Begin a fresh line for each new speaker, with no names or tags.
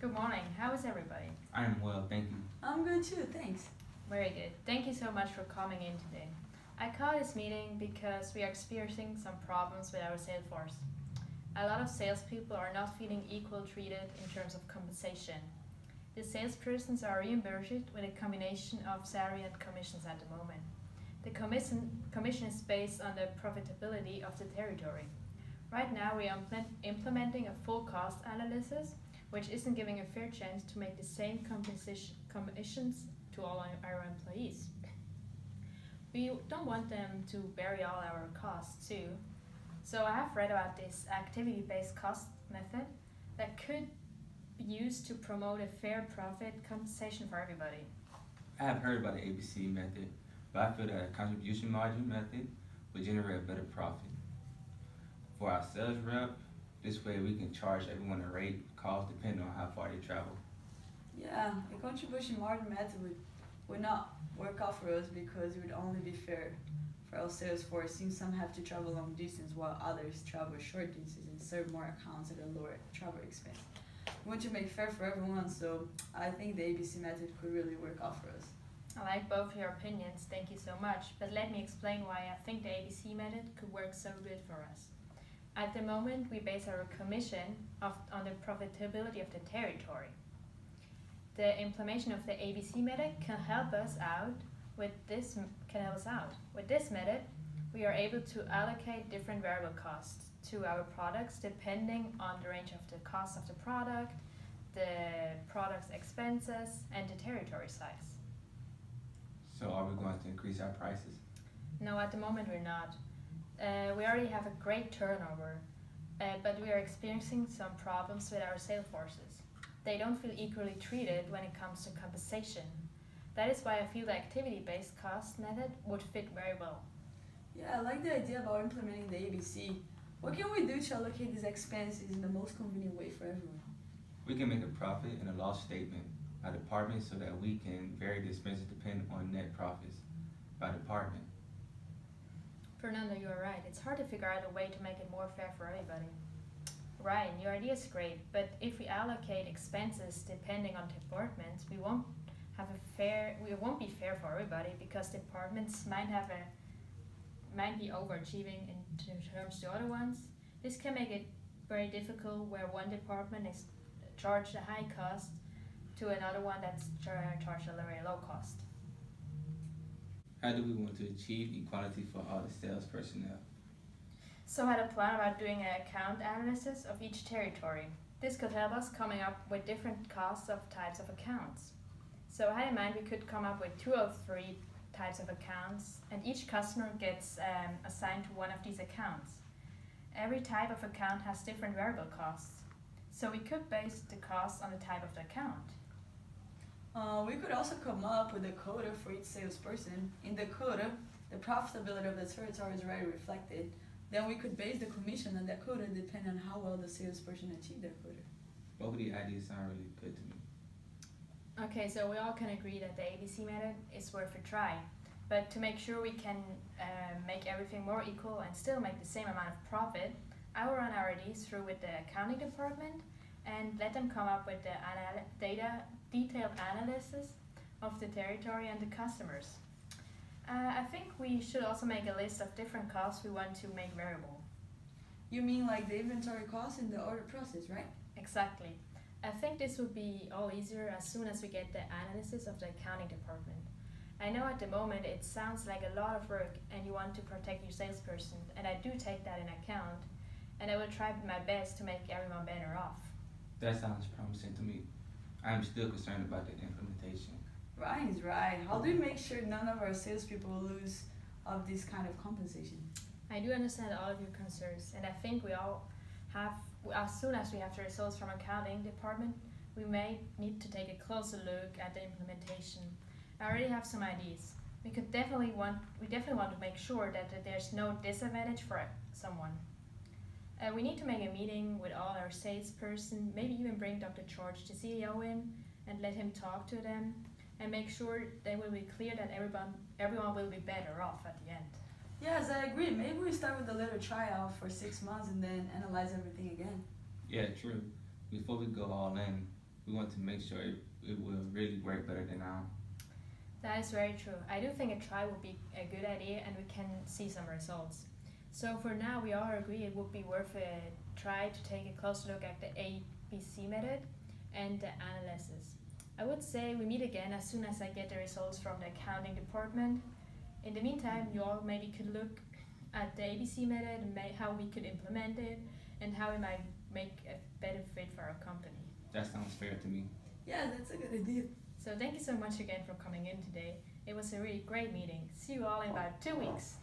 Good morning. How is everybody?
I am well, thank you.
I'm good too, thanks.
Very good. Thank you so much for coming in today. I call this meeting because we are experiencing some problems with our sales force. A lot of salespeople are not feeling equal treated in terms of compensation. The salespersons are reimbursed with a combination of salary and commissions at the moment. The commission is based on the profitability of the territory. Right now we are implementing a full cost analysis, which isn't giving a fair chance to make the same commissions to all our employees. We don't want them to bury all our costs too. So I have read about this activity-based cost method that could be used to promote a fair profit compensation for everybody.
I have heard about the ABC method, but I feel that a contribution margin method would generate a better profit. For our sales rep, this way we can charge everyone a rate cost depending on how far they travel.
Yeah, a contribution margin method would not work out for us because it would only be fair for our sales force since some have to travel long distance while others travel short distances and serve more accounts at a lower travel expense. We want to make fair for everyone, so I think the ABC method could really work out for us.
I like both your opinions, thank you so much, but let me explain why I think the ABC method could work so good for us. At the moment, we base our commission on the profitability of the territory. The implementation of the ABC method can help us out with this. With this method, we are able to allocate different variable costs to our products depending on the range of the cost of the product, the product's expenses, and the territory size.
So are we going to increase our prices?
No, at the moment we're not. We already have a great turnover, but we are experiencing some problems with our sales forces. They don't feel equally treated when it comes to compensation. That is why I feel the activity-based cost method would fit very well.
Yeah, I like the idea about implementing the ABC. What can we do to allocate these expenses in the most convenient way for everyone?
We can make a profit and a loss statement by department so that we can vary the expenses depending on net profits by department.
Fernando, you are right. It's hard to figure out a way to make it more fair for everybody. Ryan, your idea is great, but if we allocate expenses depending on departments, we won't be fair for everybody because departments might be overachieving in terms to other ones. This can make it very difficult where one department is charged a high cost to another one that's charged a very low cost.
How do we want to achieve equality for all the sales personnel?
So I had a plan about doing an account analysis of each territory. This could help us coming up with different costs of types of accounts. So I had in mind we could come up with 2 or 3 types of accounts, and each customer gets assigned to one of these accounts. Every type of account has different variable costs, so we could base the cost on the type of the account.
We could also come up with a quota for each salesperson. In the quota, the profitability of the territory is already reflected. Then we could base the commission on that quota depending on how well the salesperson achieved their quota.
Both of the ideas sound really good to me.
Okay, so we all can agree that the ABC method is worth a try. But to make sure we can make everything more equal and still make the same amount of profit, I will run our ideas through with the accounting department and let them come up with the detailed analysis of the territory and the customers. I think we should also make a list of different costs we want to make variable.
You mean like the inventory cost in the order process, right?
Exactly. I think this would be all easier as soon as we get the analysis of the accounting department. I know at the moment it sounds like a lot of work and you want to protect your salesperson, and I do take that in account, and I will try my best to make everyone better off.
That sounds promising to me. I am still concerned about the implementation.
Ryan's right. How do we make sure none of our salespeople lose of this kind of compensation?
I do understand all of your concerns, and I think we all have, as soon as we have the results from accounting department, we may need to take a closer look at the implementation. I already have some ideas. We definitely want to make sure that there's no disadvantage for someone. We need to make a meeting with all our salesperson, maybe even bring Dr. George, the CEO, in and let him talk to them and make sure they will be clear that everyone will be better off at the end.
Yes, I agree. Maybe we start with a little tryout for 6 months and then analyze everything again.
Yeah, true. Before we go all in, we want to make sure it will really work better than now.
That is very true. I do think a trial would be a good idea and we can see some results. So for now, we all agree it would be worth a try to take a close look at the ABC method and the analysis. I would say we meet again as soon as I get the results from the accounting department. In the meantime, you all maybe could look at the ABC method and how we could implement it and how it might make a better fit for our company.
That sounds fair to me.
Yeah, that's a good idea.
So thank you so much again for coming in today. It was a really great meeting. See you all in about 2 weeks.